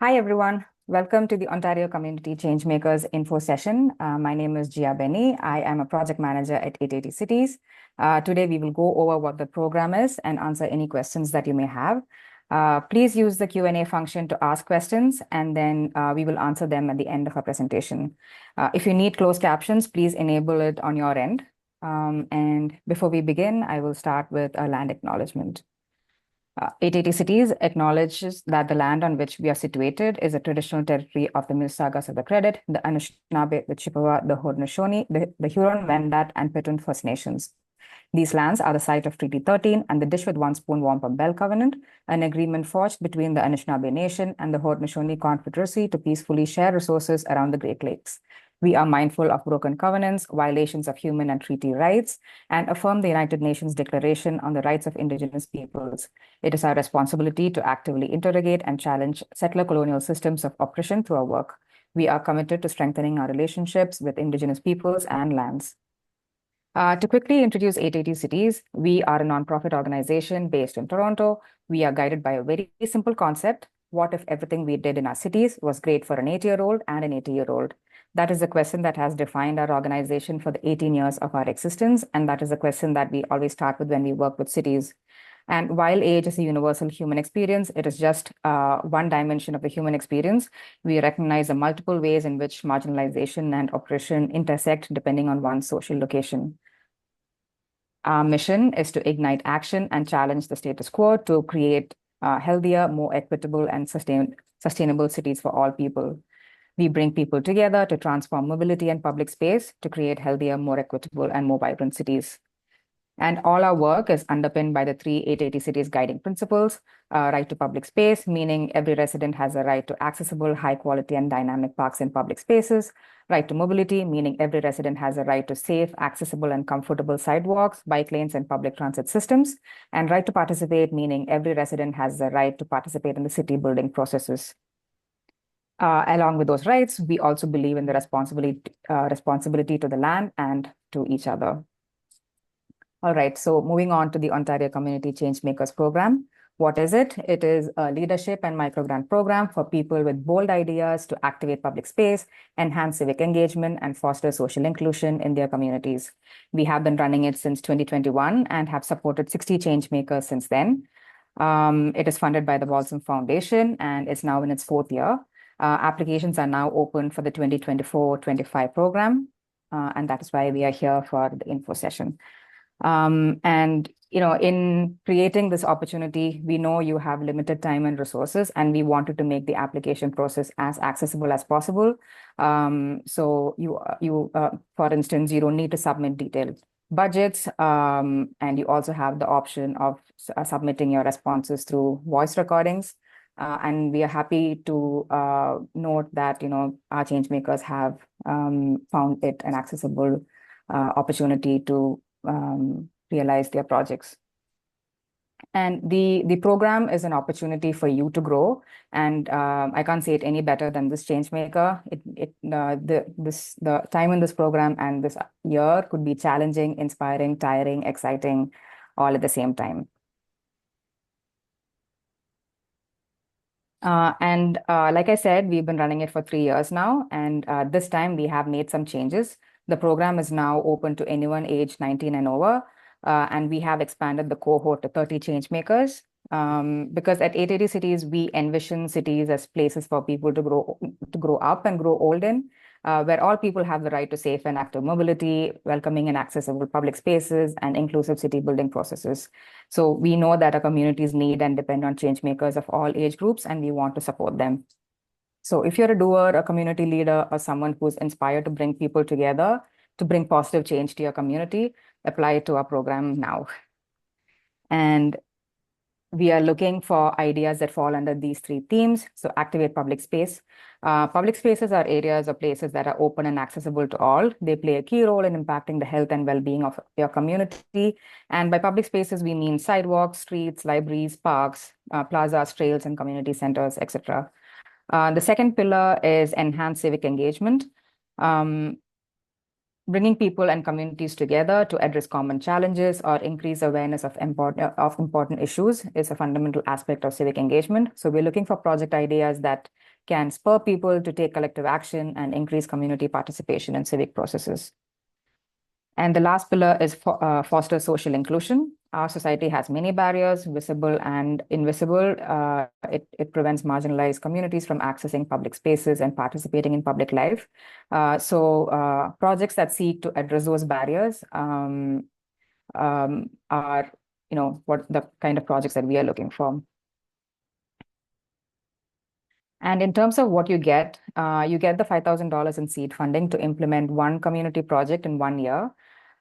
Hi, everyone. Welcome to the Ontario Community Changemakers info session. My name is Gia Benny. I am a project manager at 880 Cities. Today, we will go over what the program is and answer any questions that you may have. Please use the Q&A function to ask questions, and then we will answer them at the end of our presentation. If you need closed captions, please enable it on your end. And before we begin, I will start with a land acknowledgement. 880 Cities acknowledges that the land on which we are situated is a traditional territory of the Mississaugas of the Credit, the Anishinaabe, the Chippewa, the Haudenosaunee, the Huron-Wendat, and Petun First Nations. These lands are the site of Treaty 13 and the Dish with One Spoon Wampum Bell Covenant, an agreement forged between the Anishinaabe Nation and the Haudenosaunee Confederacy to peacefully share resources around the Great Lakes. We are mindful of broken covenants, violations of human and treaty rights, and affirm the United Nations Declaration on the Rights of Indigenous Peoples. It is our responsibility to actively interrogate and challenge settler colonial systems of oppression through our work. We are committed to strengthening our relationships with Indigenous peoples and lands. To quickly introduce 880 Cities, we are a nonprofit organization based in Toronto. We are guided by a very simple concept. What if everything we did in our cities was great for an 8-year-old and an 80-year-old? That is the question that has defined our organization for the 18 years of our existence. And that is the question that we always start with when we work with cities. And while age is a universal human experience, it is just one dimension of the human experience. We recognize the multiple ways in which marginalization and oppression intersect depending on one's social location. Our mission is to ignite action and challenge the status quo to create healthier, more equitable, and sustainable cities for all people. We bring people together to transform mobility and public space to create healthier, more equitable, and more vibrant cities. And all our work is underpinned by the three 880 Cities guiding principles: right to public space, meaning every resident has a right to accessible, high quality, and dynamic parks and public spaces; right to mobility, meaning every resident has a right to safe, accessible, and comfortable sidewalks, bike lanes, and public transit systems; and right to participate, meaning every resident has the right to participate in the city building processes. Along with those rights, we also believe in the responsibility to the land and to each other. All right, so moving on to the Ontario Community Changemakers program. What is it? It is a leadership and microgrant program for people with bold ideas to activate public space, enhance civic engagement, and foster social inclusion in their communities. We have been running it since 2021 and have supported 60 changemakers since then. It is funded by the Balsam Foundation and is now in its 4th year. Applications are now open for the 2024-25 program, and that is why we are here for the info session. And in creating this opportunity, we know you have limited time and resources, and we wanted to make the application process as accessible as possible. So for instance, you don't need to submit detailed budgets, and you also have the option of submitting your responses through voice recordings. And we are happy to note that our changemakers have found it an accessible opportunity to realize their projects. And the program is an opportunity for you to grow. And I can't say it any better than this changemaker. The time in this program and this year could be challenging, inspiring, tiring, exciting, all at the same time. Like I said, we've been running it for 3 years now, and this time we have made some changes. The program is now open to anyone aged 19 and over, and we have expanded the cohort to 30 changemakers. Because at 880 Cities, we envision cities as places for people to grow up and grow old in, where all people have the right to safe and active mobility, welcoming and accessible public spaces, and inclusive city building processes. So we know that our communities need and depend on changemakers of all age groups, and we want to support them. So if you're a doer, a community leader, or someone who's inspired to bring people together to bring positive change to your community, apply to our program now. And we are looking for ideas that fall under these 3 themes. So activate public space. Public spaces are areas or places that are open and accessible to all. They play a key role in impacting the health and well-being of your community. And by public spaces, we mean sidewalks, streets, libraries, parks, plazas, trails, and community centers, etc. The second pillar is enhance civic engagement. Bringing people and communities together to address common challenges or increase awareness of important issues is a fundamental aspect of civic engagement. So we're looking for project ideas that can spur people to take collective action and increase community participation in civic processes. And the last pillar is foster social inclusion. Our society has many barriers, visible and invisible. It prevents marginalized communities from accessing public spaces and participating in public life. So projects that seek to address those barriers are, what the kind of projects that we are looking for. And in terms of what you get the $5,000 in seed funding to implement one community project in 1 year.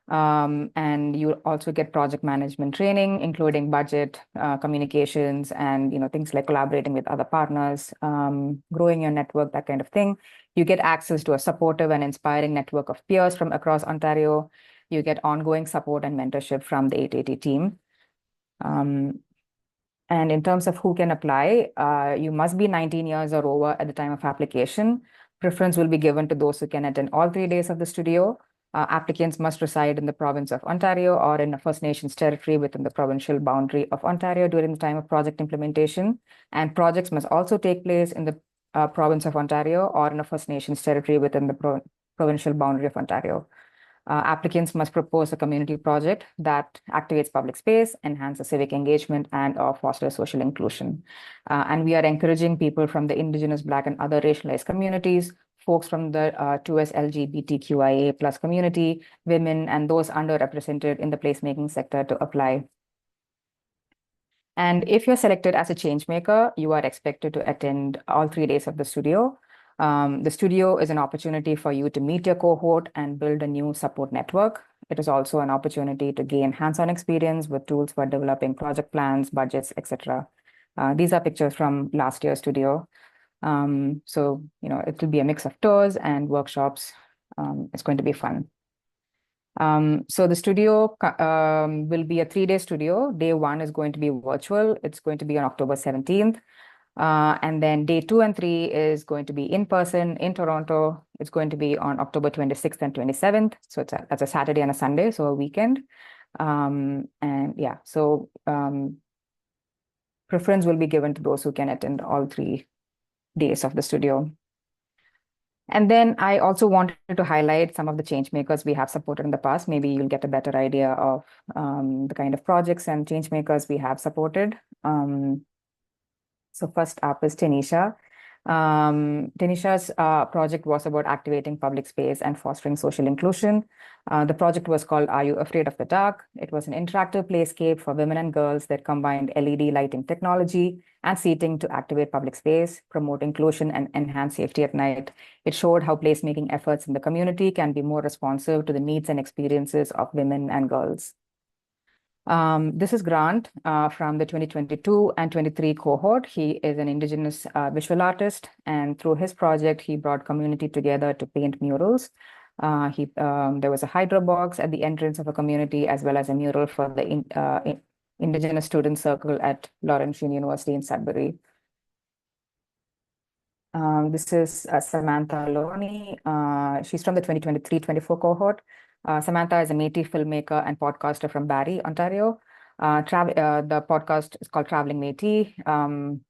And you also get project management training, including budget, communications, and things like collaborating with other partners, growing your network, that kind of thing. You get access to a supportive and inspiring network of peers from across Ontario. You get ongoing support and mentorship from the 880 team. And in terms of who can apply, you must be 19 years or over at the time of application. Preference will be given to those who can attend all 3 days of the studio. Applicants must reside in the province of Ontario or in a First Nations territory within the provincial boundary of Ontario during the time of project implementation. And projects must also take place in the province of Ontario or in a First Nations territory within the provincial boundary of Ontario. Applicants must propose a community project that activates public space, enhances civic engagement, and fosters social inclusion. And we are encouraging people from the Indigenous, Black, and other racialized communities, folks from the 2S LGBTQIA plus community, women, and those underrepresented in the placemaking sector to apply. And if you're selected as a change maker, you are expected to attend all 3 days of the studio. The studio is an opportunity for you to meet your cohort and build a new support network. It is also an opportunity to gain hands-on experience with tools for developing project plans, budgets, etc. These are pictures from last year's studio. So, it will be a mix of tours and workshops. It's going to be fun. So the studio will be a 3-day studio. Day 1 is going to be virtual. It's going to be on October 17th. And then day 2 and 3 is going to be in person in Toronto. It's going to be on October 26th and 27th. So it's a Saturday and a Sunday, so a weekend. And yeah, so preference will be given to those who can attend all 3 days of the studio. And then I also wanted to highlight some of the change makers we have supported in the past. Maybe you'll get a better idea of the kind of projects and change makers we have supported. So first up is Tanisha. Tanisha's project was about activating public space and fostering social inclusion. The project was called Are You Afraid of the Dark? It was an interactive playscape for women and girls that combined LED lighting technology and seating to activate public space, promote inclusion, and enhance safety at night. It showed how placemaking efforts in the community can be more responsive to the needs and experiences of women and girls. This is Grant from the 2022 and 23 cohort. He is an Indigenous visual artist, and through his project, he brought community together to paint murals. There was a hydro box at the entrance of a community, as well as a mural for the Indigenous Student Circle at Laurentian University in Sudbury. This is Samantha Loney. She's from the 2023-24 cohort. Samantha is a Métis filmmaker and podcaster from Barrie, Ontario. The podcast is called Traveling Métis.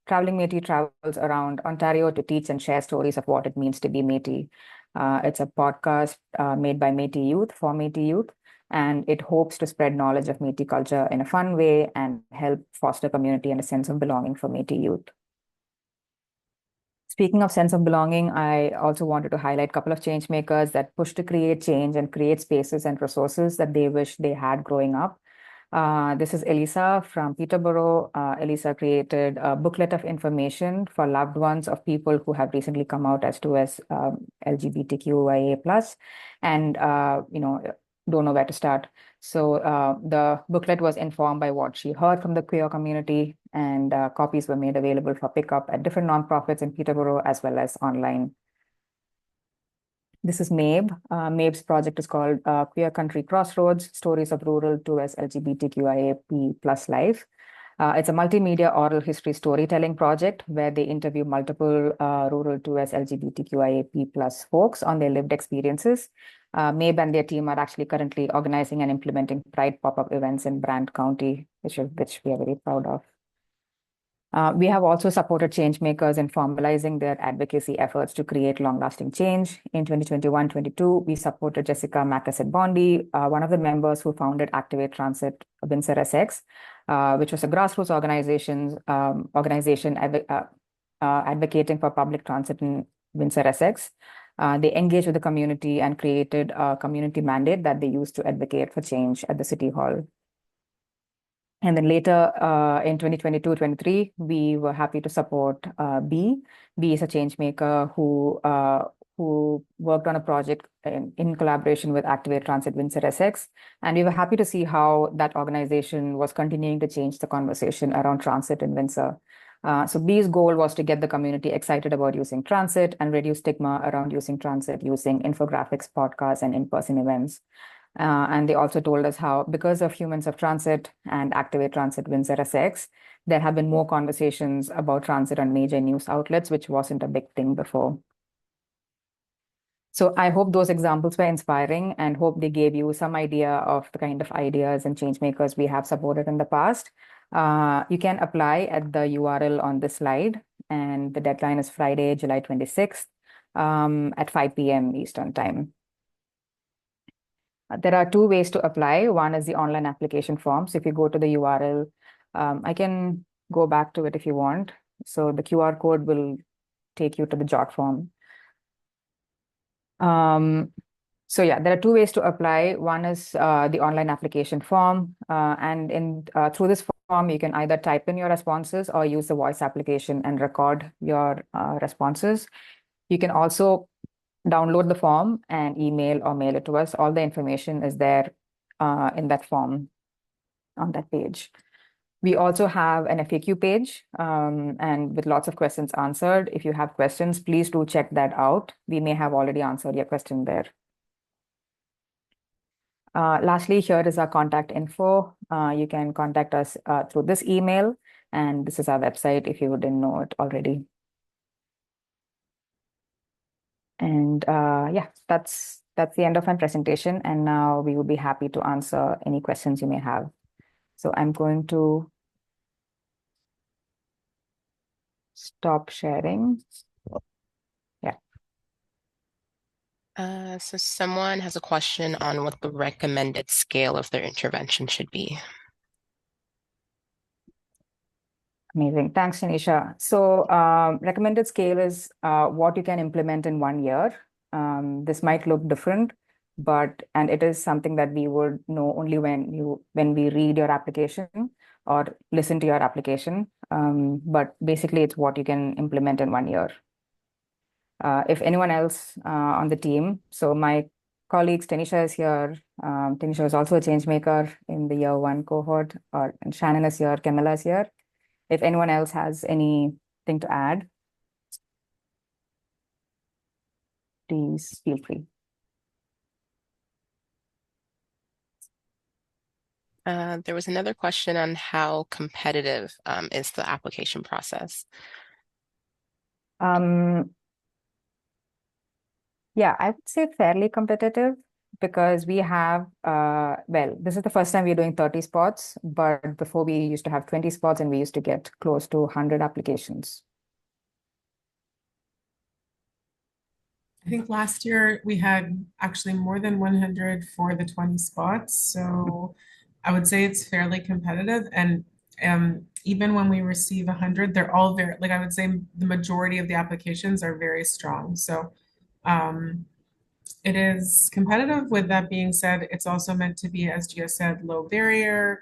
Traveling Métis travels around Ontario to teach and share stories of what it means to be Métis. It's a podcast made by Métis youth for Métis youth, and it hopes to spread knowledge of Métis culture in a fun way and help foster community and a sense of belonging for Métis youth. Speaking of sense of belonging, I also wanted to highlight a couple of change makers that push to create change and create spaces and resources that they wish they had growing up. This is Elisa from Peterborough. Elisa created a booklet of information for loved ones of people who have recently come out as LGBTQIA+, and don't know where to start. So the booklet was informed by what she heard from the queer community, and copies were made available for pickup at different nonprofits in Peterborough as well as online. This is Mabe. Mabe's project is called Queer Country Crossroads, Stories of Rural 2S LGBTQIA+ Life. It's a multimedia oral history storytelling project where they interview multiple rural 2S LGBTQIA+ folks on their lived experiences. Mabe and their team are actually currently organizing and implementing Pride pop-up events in Brant County, which we are very proud of. We have also supported changemakers in formalizing their advocacy efforts to create long-lasting change. In 2021-22, we supported Jessica Macasset-Bondi, one of the members who founded Activate Transit Windsor Essex, which was a grassroots organization advocating for public transit in Windsor Essex. They engaged with the community and created a community mandate that they used to advocate for change at the City Hall. And then later in 2022-23, we were happy to support B. B is a change maker who worked on a project in collaboration with Activate Transit Windsor Essex. And we were happy to see how that organization was continuing to change the conversation around transit in Windsor. So B's goal was to get the community excited about using transit and reduce stigma around using transit, using infographics, podcasts, and in-person events. And they also told us how, because of Humans of Transit and Activate Transit Windsor Essex, there have been more conversations about transit on major news outlets, which wasn't a big thing before. So I hope those examples were inspiring and hope they gave you some idea of the kind of ideas and change makers we have supported in the past. You can apply at the URL on this slide, and the deadline is Friday, July 26th at 5 p.m. Eastern Time. There are two ways to apply. One is the online application form. So if you go to the URL, I can go back to it if you want. So the QR code will take you to the JOT form. So yeah, there are two ways to apply. One is the online application form. And through this form, you can either type in your responses or use the voice application and record your responses. You can also download the form and email or mail it to us. All the information is there in that form on that page. We also have an FAQ page and with lots of questions answered. If you have questions, please do check that out. We may have already answered your question there. Lastly, here is our contact info. You can contact us through this email, and this is our website if you didn't know it already. And yeah, that's the end of my presentation. And now we will be happy to answer any questions you may have. So I'm going to stop sharing. Yeah. So someone has a question on what the recommended scale of their intervention should be. Amazing. Thanks, Shanisha. So recommended scale is what you can implement in 1 year. This might look different, and it is something that we would know only when we read your application or listen to your application. But basically, it's what you can implement in 1 year. If anyone else on the team, so my colleagues, Tanisha is here. Tanisha is also a change maker in the year 1 cohort, and Shannon is here, Camilla is here. If anyone else has anything to add, please feel free. There was another question on how competitive is the application process? Yeah, I would say fairly competitive because we have, well, this is the first time we're doing 30 spots, but before we used to have 20 spots and we used to get close to 100 applications. I think last year we had actually more than 100 for the 20 spots. So I would say it's fairly competitive. And even when we receive 100, they're all very, like I would say the majority of the applications are very strong. So it is competitive. With that being said, it's also meant to be, as Gia said, low barrier.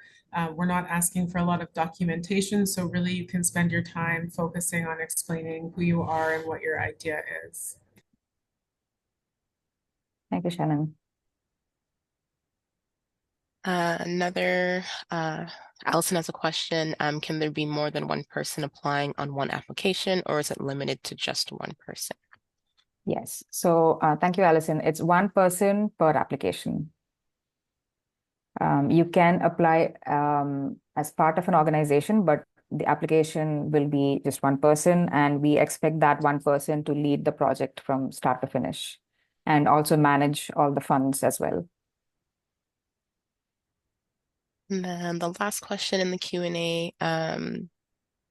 We're not asking for a lot of documentation. So really you can spend your time focusing on explaining who you are and what your idea is. Thank you, Shannon. Allison has a question. Can there be more than one person applying on one application, or is it limited to just one person? Yes. So thank you, Allison. It's one person per application. You can apply as part of an organization, but the application will be just one person, and we expect that one person to lead the project from start to finish and also manage all the funds as well. And then the last question in the Q&A,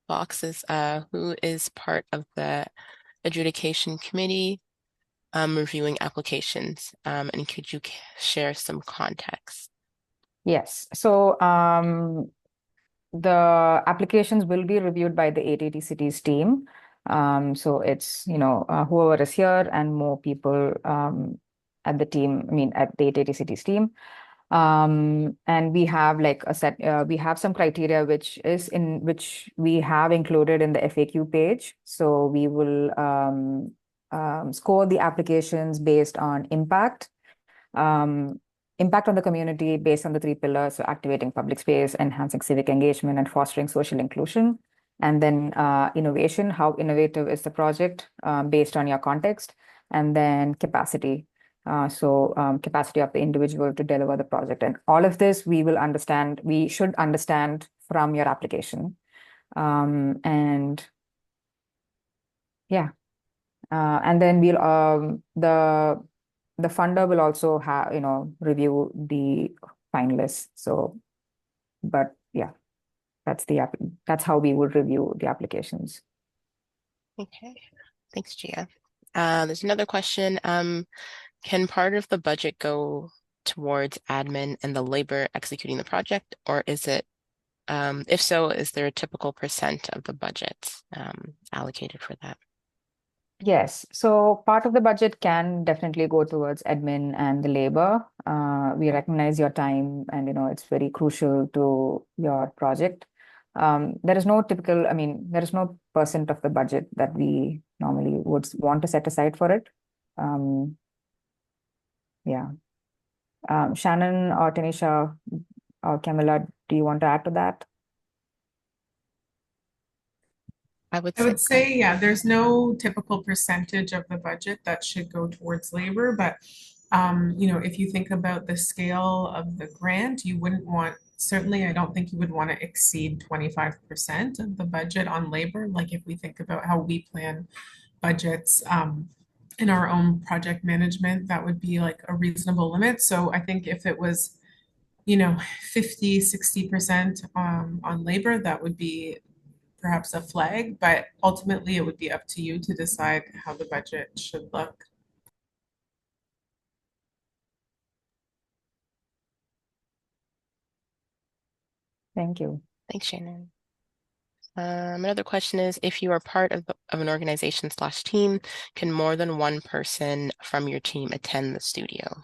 box is who is part of the adjudication committee reviewing applications? And could you share some context? Yes. So the applications will be reviewed by the 880 cities team. So it's, whoever is here and more people at the team, I mean, at the 880 cities team. And we have like we have some criteria which we have included in the FAQ page. So we will score the applications based on impact, um, impact on the community based on the three pillars, so activating public space, enhancing civic engagement, and fostering social inclusion. And then innovation, how innovative is the project based on your context, and then capacity. Capacity of the individual to deliver the project. And all of this we should understand from your application. And yeah, and then the funder will also have, review the finalists. So, but yeah, that's how we would review the applications. Okay, thanks, Gia. There's another question. Can part of the budget go towards admin and the labor executing the project, or is it, if so, is there a typical percent of the budget allocated for that? Yes, so part of the budget can definitely go towards admin and the labor. We recognize your time and, it's very crucial to your project. There is no typical, I mean, there is no percent of the budget that we normally would want to set aside for it. Yeah. Shannon or Tanisha or Camilla, do you want to add to that? I would I say, would say, yeah, there's no typical percentage of the budget that should go towards labor, but if you think about the scale of the grant, you wouldn't want, certainly, I don't think you would want to exceed 25% of the budget on labor. Like if we think about how we plan budgets in our own project management, that would be like a reasonable limit. So I think if it was, 50, 60% on labor, that would be perhaps a flag, but ultimately it would be up to you to decide how the budget should look. Thank you. thanks, Shannon. Another question is, if you are part of an organization / team, can more than one person from your team attend the studio?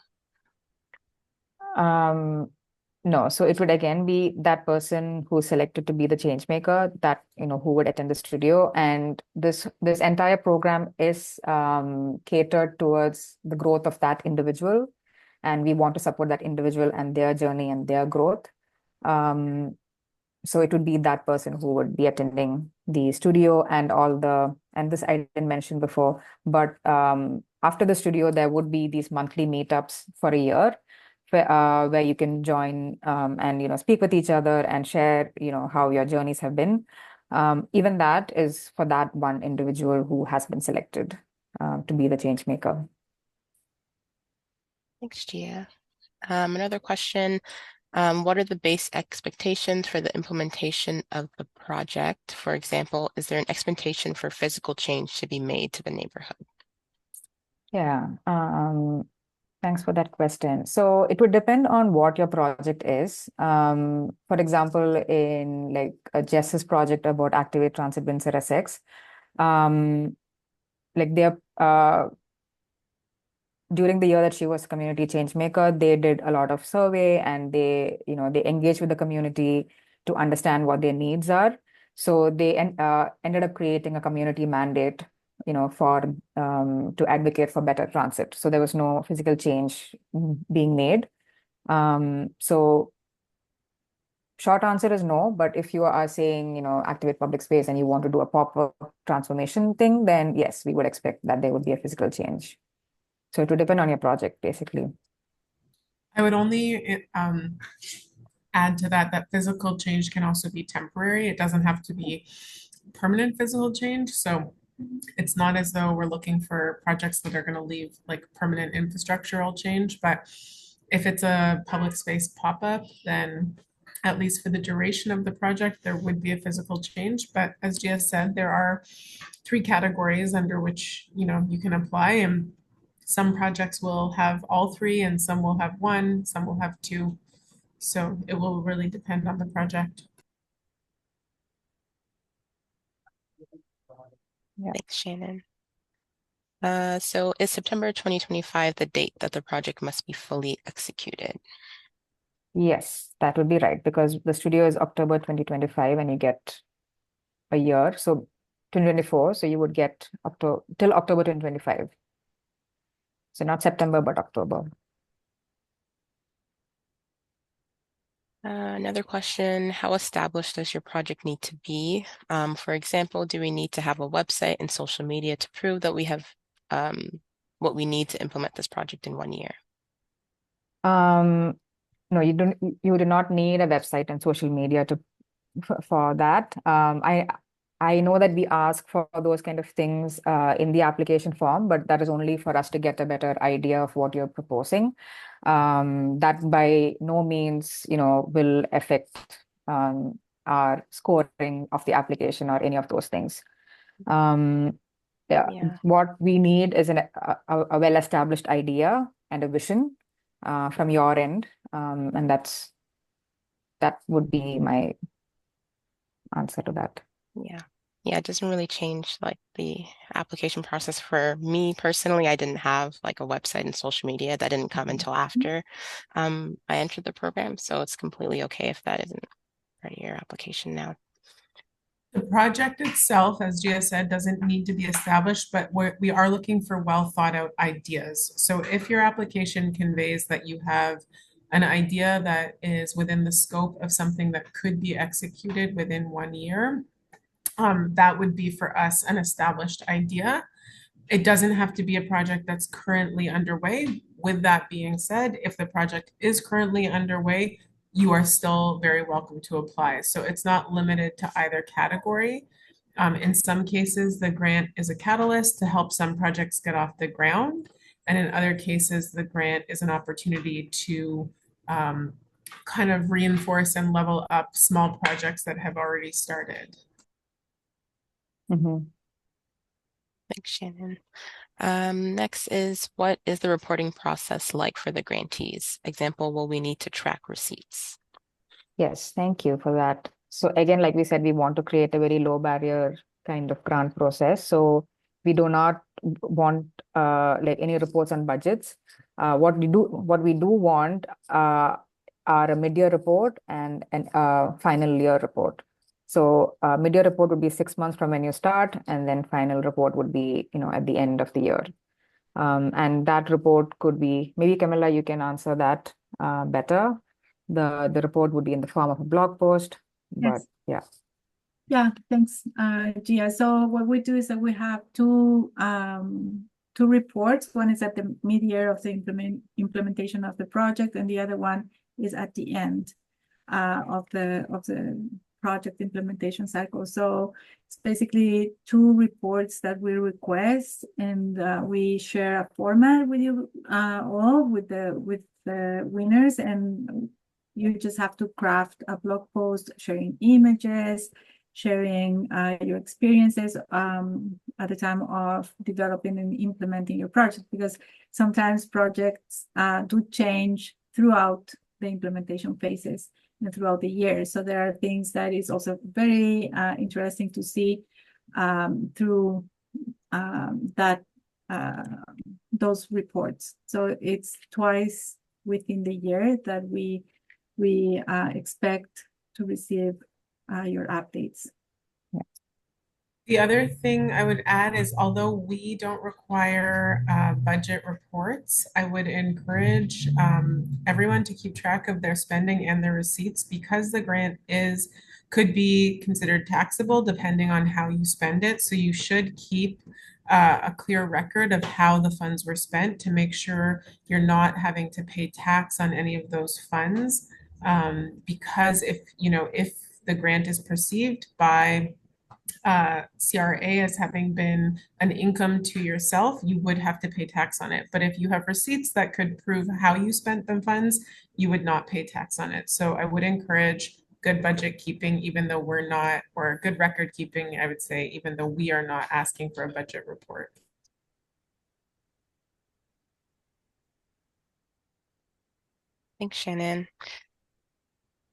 No, so it would again be that person who's selected to be the change maker that, who would attend the studio. And this entire program is catered towards the growth of that individual. And we want to support that individual and their journey and their growth. So it would be that person who would be attending the studio and this I didn't mention before, but after the studio, there would be these monthly meetups for a year where you can join and speak with each other and share how your journeys have been. Even that is for that one individual who has been selected to be the change maker. Thanks, Gia. Another question. What are the base expectations for the implementation of the project? For example, is there an expectation for physical change to be made to the neighborhood? Yeah. Thanks for that question. So it would depend on what your project is. For example, in like Jess's project about Activate Transit Windsor Essex, like they're during the year that she was community change maker, they did a lot of survey and they engaged with the community to understand what their needs are. So they ended up creating a community mandate, for to advocate for better transit. So there was no physical change being made. So short answer is no, but if you are saying, activate public space and you want to do a pop-up transformation thing, then yes, we would expect that there would be a physical change. So it would depend on your project, basically. I would only add to that physical change can also be temporary. It doesn't have to be permanent physical change. So it's not as though we're looking for projects that are going to leave like permanent infrastructural change, but if it's a public space pop-up, then at least for the duration of the project, there would be a physical change. But as Gia said, there are three categories under which, you can apply, and some projects will have all three and some will have one, some will have two. So it will really depend on the project. Yeah. Thanks, Shannon. So is September 2025 the date that the project must be fully executed? Yes, that would be right, because the studio is October 2025 and you get a year. So 2024, so you would get October till October 2025. So not September, but October. Another question, how established does your project need to be? For example, do we need to have a website and social media to prove that we have what we need to implement this project in 1 year? No, you do not need a website and social media to for that. I know that we ask for those kind of things in the application form, but that is only for us to get a better idea of what you're proposing. That by no means, will affect our scoring of the application or any of those things. Yeah, Yeah. what we need is a well-established idea and a vision from your end, and that would be my answer to that. Yeah. Yeah, it doesn't really change like the application process for me personally. I didn't have like a website and social media. That didn't come until after I entered the program. So it's completely okay if that isn't part of your application now. The project itself, as Gia said, doesn't need to be established, but we are looking for well thought out ideas. So if your application conveys that you have an idea that is within the scope of something that could be executed within 1 year, that would be for us an established idea. It doesn't have to be a project that's currently underway. With that being said, if the project is currently underway, you are still very welcome to apply. So it's not limited to either category. In some cases, the grant is a catalyst to help some projects get off the ground. And in other cases, the grant is an opportunity to kind of reinforce and level up small projects that have already started. Mhm. Thanks, Shannon. Next is, what is the reporting process like for the grantees? Example, will we need to track receipts? Yes, thank you for that. So again, like we said, we want to create a very low barrier kind of grant process. So we do not want like any reports on budgets. What we do want are a mid-year report and an final year report. So mid-year report would be 6 months from when you start, and then final report would be, at the end of the year. And that report could be, maybe Camilla, you can answer that better. The report would be in the form of a blog post, but Yes. yeah. Yeah, thanks, Gia. So what we do is that we have two reports. One is at the mid-year of the implementation of the project, and the other one is at the end of the project implementation cycle. So it's basically two reports that we request, and we share a format with you all with the winners, and you just have to craft a blog post sharing images, sharing your experiences at the time of developing and implementing your project, because sometimes projects do change throughout the implementation phases and throughout the year. So there are things that is also very interesting to see through that those reports. So it's twice within the year that we expect to receive your updates. The other thing I would add is, although we don't require budget reports, I would encourage everyone to keep track of their spending and their receipts, because the grant could be considered taxable depending on how you spend it. So you should keep a clear record of how the funds were spent to make sure you're not having to pay tax on any of those funds. Because if the grant is perceived by CRA as having been an income to yourself, you would have to pay tax on it. But if you have receipts that could prove how you spent the funds, you would not pay tax on it. So I would encourage good budget keeping, even though we're not, or good record keeping, I would say, even though we are not asking for a budget report. Thanks, Shannon.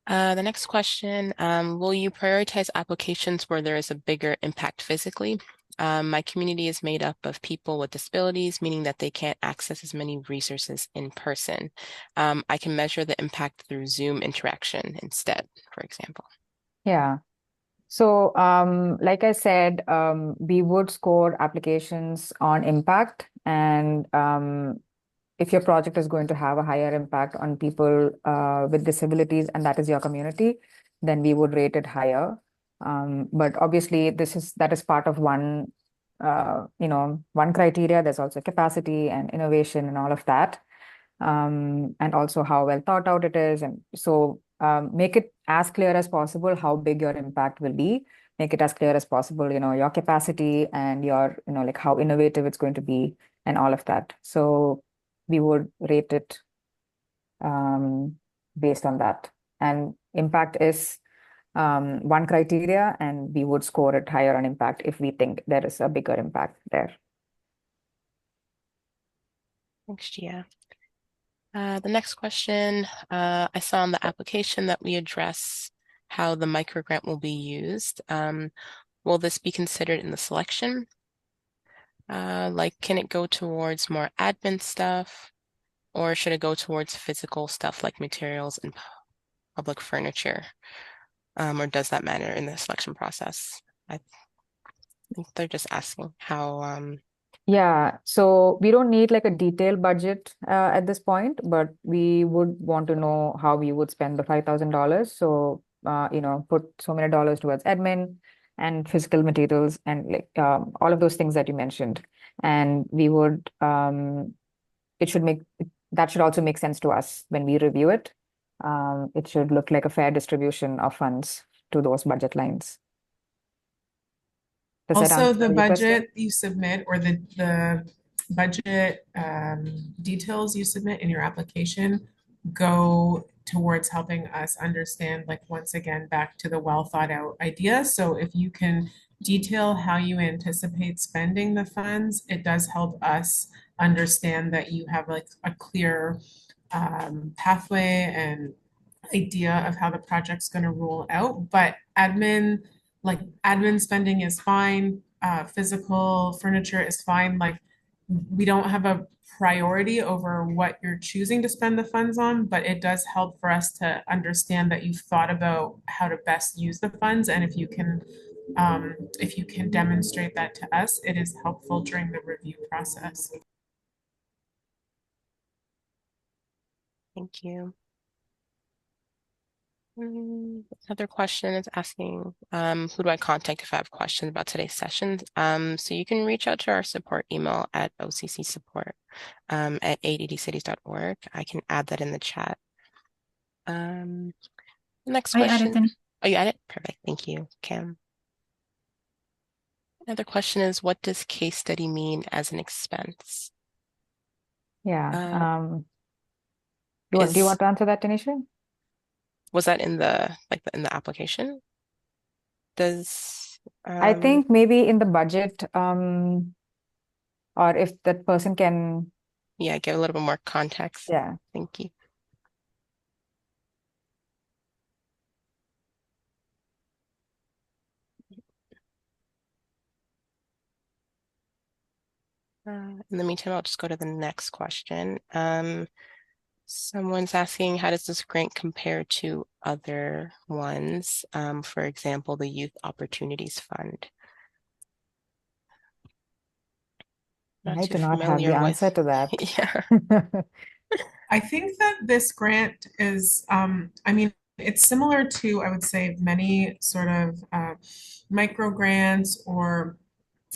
The next question, will you prioritize applications where there is a bigger impact physically? My community is made up of people with disabilities, meaning that they can't access as many resources in person. I can measure the impact through Zoom interaction instead, for example. Yeah. So, like I said, we would score applications on impact, and if your project is going to have a higher impact on people with disabilities, and that is your community, then we would rate it higher. But obviously, that is part of one criteria. There's also capacity and innovation and all of that, and also how well thought out it is. And so make it as clear as possible how big your impact will be. Make it as clear as possible, your capacity and your, like how innovative it's going to be and all of that. So we would rate it based on that. And impact is one criteria, and we would score it higher on impact if we think there is a bigger impact there. Thanks, Gia. The next question, I saw on the application that we address how the microgrant will be used. Will this be considered in the selection? Like, can it go towards more admin stuff, or should it go towards physical stuff like materials and public furniture? Or does that matter in the selection process? I think they're just asking how. Yeah, so we don't need like a detailed budget at this point, but we would want to know how we would spend the $5,000. So, put so many dollars towards admin and physical materials and like all of those things that you mentioned. And we would, it should make, that should also make sense to us when we review it. It should look like a fair distribution of funds to those budget lines. Does that Also, answer the your question? budget you submit or the budget details you submit in your application go towards helping us understand, like, once again, back to the well thought out idea. So if you can detail how you anticipate spending the funds, it does help us understand that you have like a clear pathway and idea of how the project's going to roll out. But admin spending is fine. Physical furniture is fine. Like, we don't have a priority over what you're choosing to spend the funds on, but it does help for us to understand that you've thought about how to best use the funds. And if you can demonstrate that to us, it is helpful during the review process. Thank you. Another question is asking, who do I contact if I have questions about today's session? So you can reach out to our support email at occsupport at 880cities.org. I can add that in the chat. Next I added question. them. Oh, you added? Perfect. Thank you, Kim. Another question is, what does case study mean as an expense? Yeah. Do you want to answer that, Tanisha? Was that in the in the application? I think maybe in the budget, or if that person can, yeah, give a little bit more context. yeah. Thank you. In the meantime, I'll just go to the next question. Someone's asking, how does this grant compare to other ones? For example, the Youth Opportunities Fund. I do not have the answer to that. Yeah. I think that this grant is, I mean, it's similar to, I would say, many sort of micro grants or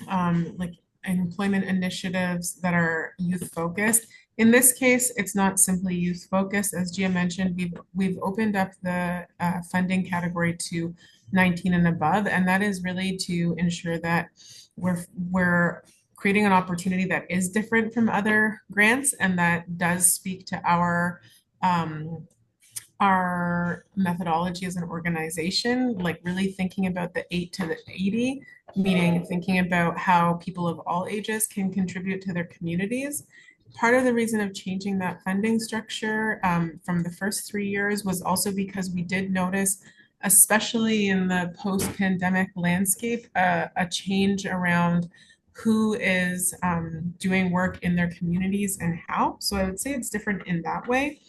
like employment initiatives that are youth focused. In this case, it's not simply youth focused. As Gia mentioned, we've opened up the funding category to 19 and above. And that is really to ensure that we're creating an opportunity that is different from other grants and that does speak to our methodology as an organization, like really thinking about the 8 to the 80, meaning thinking about how people of all ages can contribute to their communities. Part of the reason of changing that funding structure from the first 3 years was also because we did notice, especially in the post-pandemic landscape, a change around who is doing work in their communities and how. So I would say it's different in that way.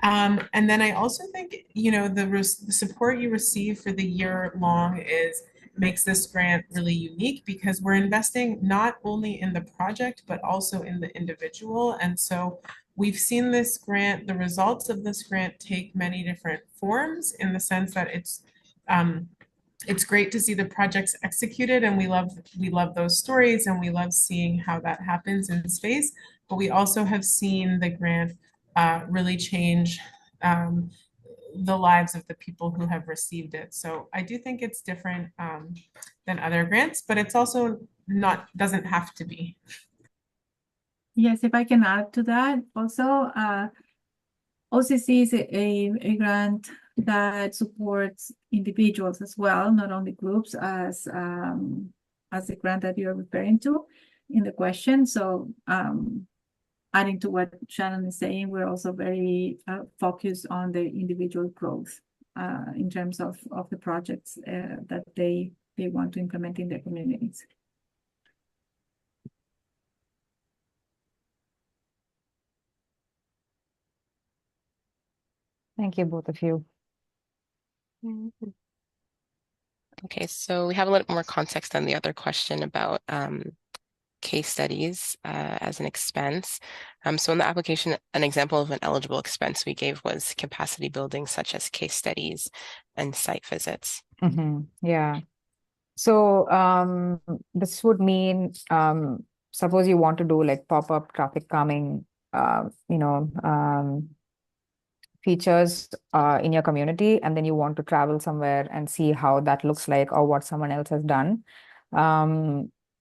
And then I also think, the support you receive for the year long makes this grant really unique because we're investing not only in the project, but also in the individual. And so we've seen this grant, the results of this grant take many different forms in the sense that it's great to see the projects executed and we love those stories and we love seeing how that happens in space. But we also have seen the grant really change the lives of the people who have received it. So I do think it's different than other grants, but it's also doesn't have to be. Yes, if I can add to that, also OCC is a grant that supports individuals as well, not only groups, as the grant that you're referring to in the question. So adding to what Shannon is saying, we're also very focused on the individual growth in terms of the projects that they want to implement in their communities. Thank you, both of you. Mhm. Okay, so we have a little more context on the other question about case studies as an expense. So in the application, an example of an eligible expense we gave was capacity building, such as case studies and site visits. Yeah. So this would mean, suppose you want to do like pop-up traffic calming, features in your community, and then you want to travel somewhere and see how that looks like or what someone else has done.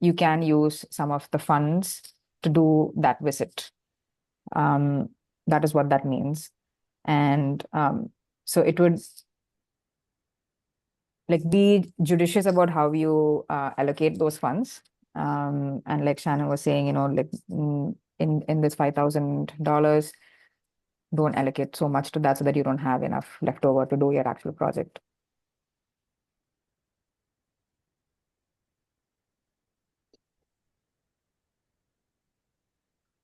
You can use some of the funds to do that visit. That is what that means. And so it would be judicious about how you allocate those funds. And like Shannon was saying, in this $5,000, don't allocate so much to that so that you don't have enough left over to do your actual project.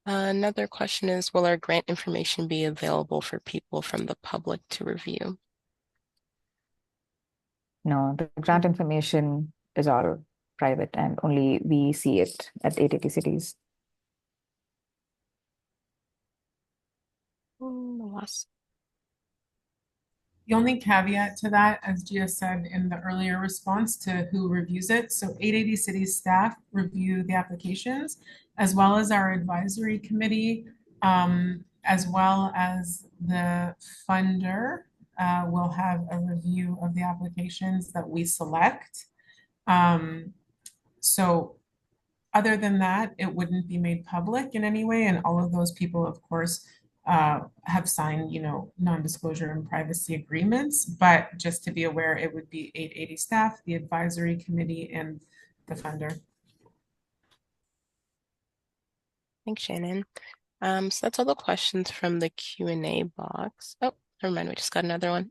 Another question is, will our grant information be available for people from the public to review? No, the grant information is all private and only we see it at 880 cities. The only caveat to that, as Gia said in the earlier response to who reviews it, so 880 Cities staff review the applications, as well as our advisory committee, as well as the funder will have a review of the applications that we select. So other than that, it wouldn't be made public in any way, and all of those people, of course, have signed, non-disclosure and privacy agreements. But just to be aware, it would be 880 staff, the advisory committee, and the funder. Thanks, Shannon. So that's all the questions from the Q&A box. Oh, never mind, we just got another one.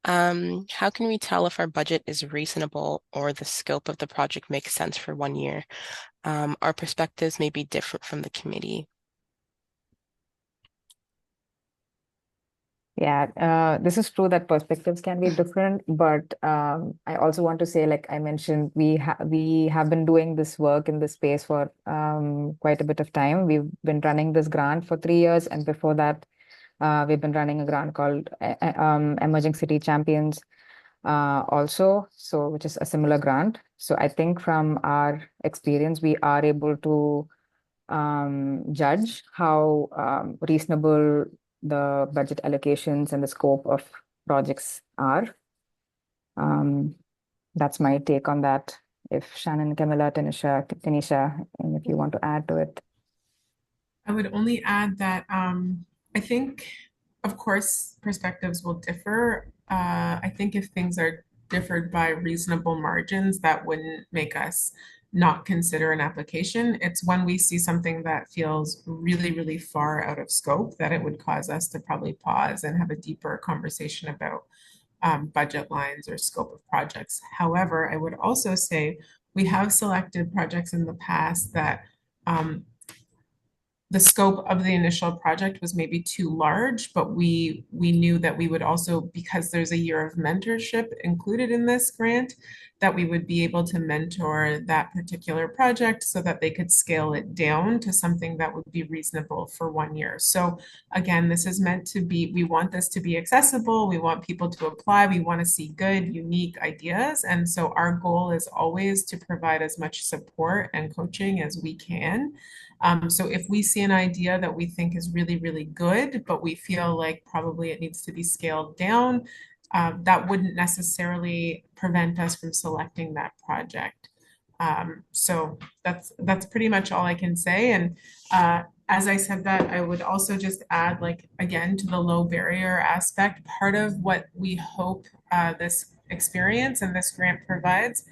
How can we tell if our budget is reasonable or the scope of the project makes sense for 1 year? Our perspectives may be different from the committee. Yeah, this is true that perspectives can be different, but I also want to say, like I mentioned, we have been doing this work in this space for quite a bit of time. We've been running this grant for 3 years, and before that, we've been running a grant called Emerging City Champions also, so which is a similar grant. So I think from our experience, we are able to judge how reasonable the budget allocations and the scope of projects are. That's my take on that. If Shannon, Camilla, Tanisha, and if you want to add to it. I would only add that I think, of course, perspectives will differ. I think if things are differed by reasonable margins, that wouldn't make us not consider an application. It's when we see something that feels really, really far out of scope that it would cause us to probably pause and have a deeper conversation about budget lines or scope of projects. However, I would also say we have selected projects in the past that the scope of the initial project was maybe too large, but we knew that we would also, because there's a year of mentorship included in this grant, that we would be able to mentor that particular project so that they could scale it down to something that would be reasonable for 1 year. So again, this is meant to be, we want this to be accessible. We want people to apply. We want to see good, unique ideas. And so our goal is always to provide as much support and coaching as we can. So if we see an idea that we think is really, really good, but we feel like probably it needs to be scaled down, that wouldn't necessarily prevent us from selecting that project. So that's pretty much all I can say. And as I said that, I would also just add, like, again, to the low barrier aspect, part of what we hope this experience and this grant provides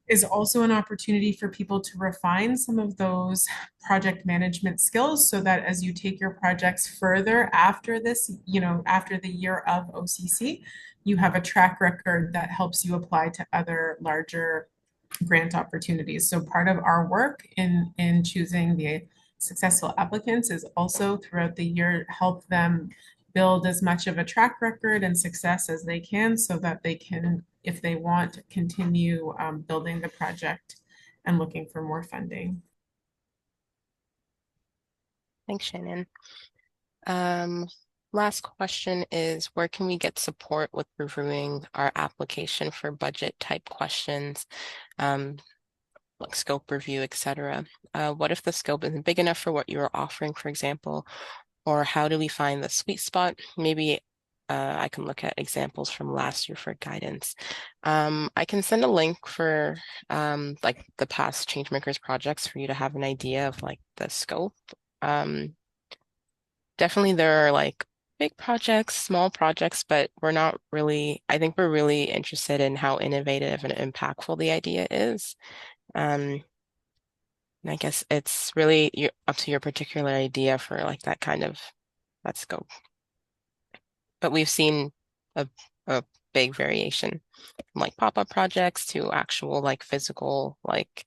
is also an opportunity for people to refine some of those project management skills so that as you take your projects further after this, after the year of OCC, you have a track record that helps you apply to other larger grant opportunities. So part of our work in choosing the successful applicants is also throughout the year help them build as much of a track record and success as they can so that they can, if they want, continue building the project and looking for more funding. Thanks, Shannon. Last question is, where can we get support with reviewing our application for budget type questions, like scope review, etc.? What if the scope isn't big enough for what you're offering, for example? Or how do we find the sweet spot? Maybe I can look at examples from last year for guidance. I can send a link for like the past Changemakers projects for you to have an idea of like the scope. Definitely there are like big projects, small projects, but I think we're really interested in how innovative and impactful the idea is. And I guess it's really up to your particular idea for like that scope. But we've seen a big variation from like pop-up projects to actual like physical like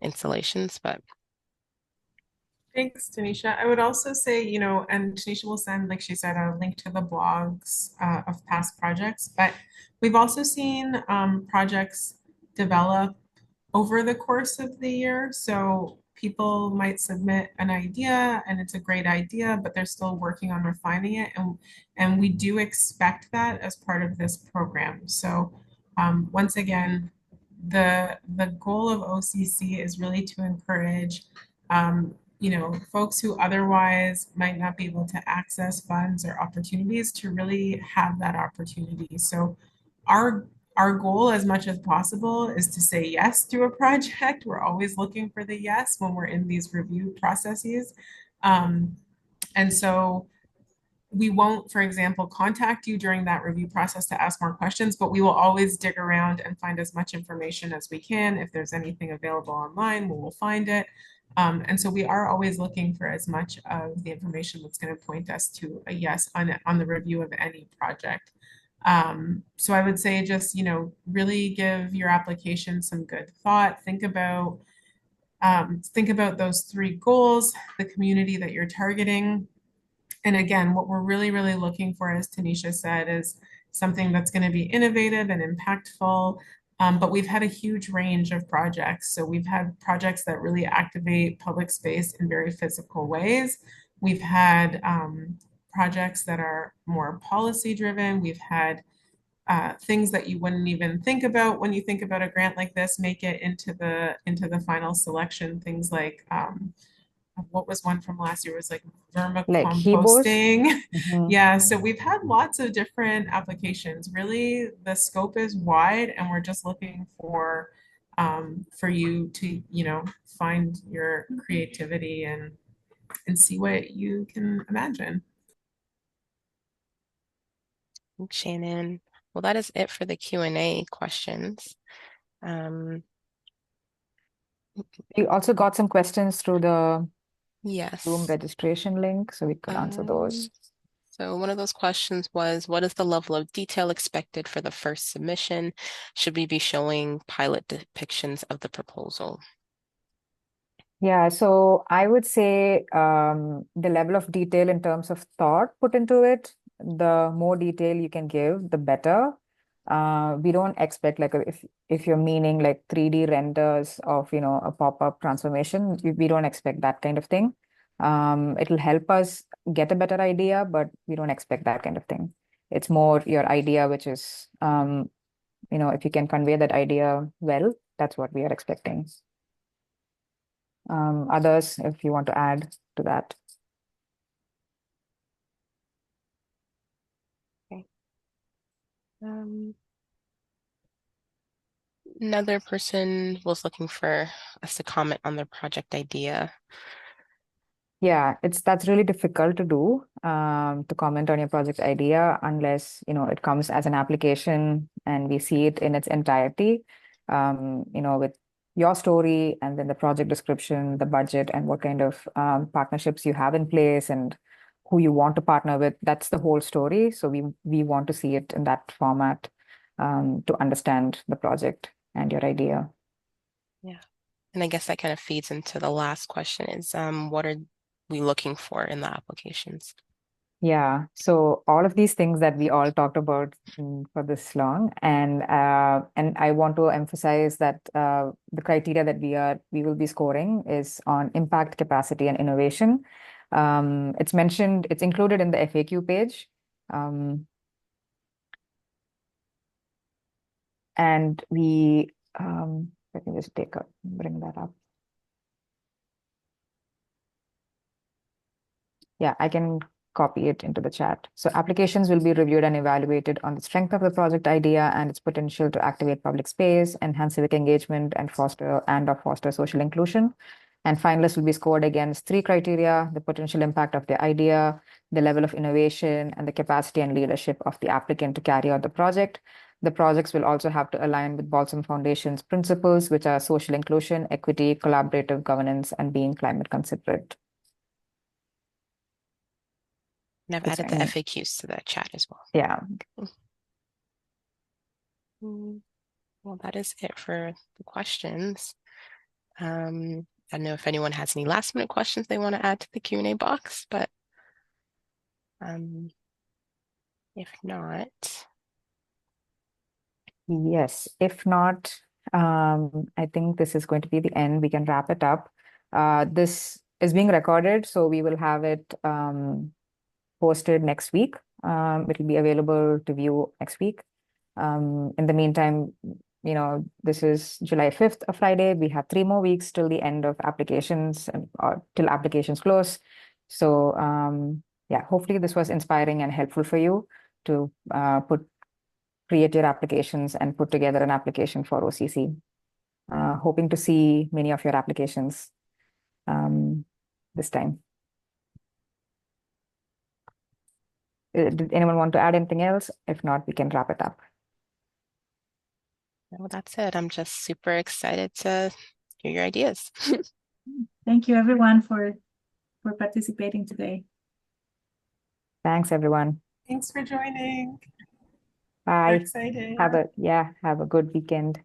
installations. But Thanks, Tanisha. I would also say, and Tanisha will send, like she said, a link to the blogs of past projects, but we've also seen projects develop over the course of the year. So people might submit an idea and it's a great idea, but they're still working on refining it. And we do expect that as part of this program. So once again, the goal of OCC is really to encourage folks who otherwise might not be able to access funds or opportunities to really have that opportunity. So our goal as much as possible is to say yes to a project. We're always looking for the yes when we're in these review processes. And so we won't, for example, contact you during that review process to ask more questions, but we will always dig around and find as much information as we can. If there's anything available online, we will find it. And so we are always looking for as much of the information that's going to point us to a yes on the review of any project. So I would say just, really give your application some good thought. Think about those 3 goals, the community that you're targeting. And again, what we're really, really looking for, as Tanisha said, is something that's going to be innovative and impactful. But we've had a huge range of projects. So we've had projects that really activate public space in very physical ways. We've had projects that are more policy driven. We've had things that you wouldn't even think about when you think about a grant like this make it into the final selection. Things like what was one from last year? It was like Like HEBOs. vermicomposting. Mhm. Yeah, so we've had lots of different applications. Really, the scope is wide, and we're just looking for you to, find your creativity and see what you can imagine. Thanks, Shannon. Well, that is it for the Q&A questions. Um, We also got some questions through the Zoom yes. registration link, so we could answer those. So one of those questions was, what is the level of detail expected for the first submission? Should we be showing pilot depictions of the proposal? Yeah, so I would say the level of detail in terms of thought put into it, the more detail you can give, the better. We don't expect like if you're meaning like 3D renders of a pop-up transformation, we don't expect that kind of thing. It'll help us get a better idea, but we don't expect that kind of thing. It's more your idea, which is if you can convey that idea well, that's what we are expecting. Others, if you want to add to that. Okay. Another person was looking for us to comment on their project idea. Yeah, that's really difficult to do, to comment on your project idea unless, it comes as an application and we see it in its entirety, with your story and then the project description, the budget, and what kind of partnerships you have in place and who you want to partner with. That's the whole story. So we want to see it in that format, to understand the project and your idea. Yeah. And I guess that kind of feeds into the last question is, what are we looking for in the applications? Yeah, so all of these things that we all talked about for this long, and I want to emphasize that the criteria that we will be scoring is on impact, capacity, and innovation. It's included in the FAQ page, and let me just bring that up. Yeah, I can copy it into the chat. So applications will be reviewed and evaluated on the strength of the project idea and its potential to activate public space, enhance civic engagement, and foster social inclusion. And finalists will be scored against three criteria: the potential impact of the idea, the level of innovation, and the capacity and leadership of the applicant to carry out the project. The projects will also have to align with Balsam Foundation's principles, which are social inclusion, equity, collaborative governance, and being climate considerate. And I've added the FAQs to the chat as well. Yeah. Well, that is it for the questions. I don't know if anyone has any last minute questions they want to add to the Q&A box, but if not. Yes, if not, I think this is going to be the end. We can wrap it up. This is being recorded, so we will have it posted next week. It will be available to view next week. In the meantime, this is July 5th, a Friday. We have 3 more weeks till the end of applications or till applications close. So yeah, hopefully this was inspiring and helpful for you to create your applications and put together an application for OCC. Hoping to see many of your applications this time. Did anyone want to add anything else? If not, we can wrap it up. Well, that's it. I'm just super excited to hear your ideas. Thank you, everyone, for participating today. Thanks, everyone. Thanks for joining. Bye. We're excited. Have a good weekend.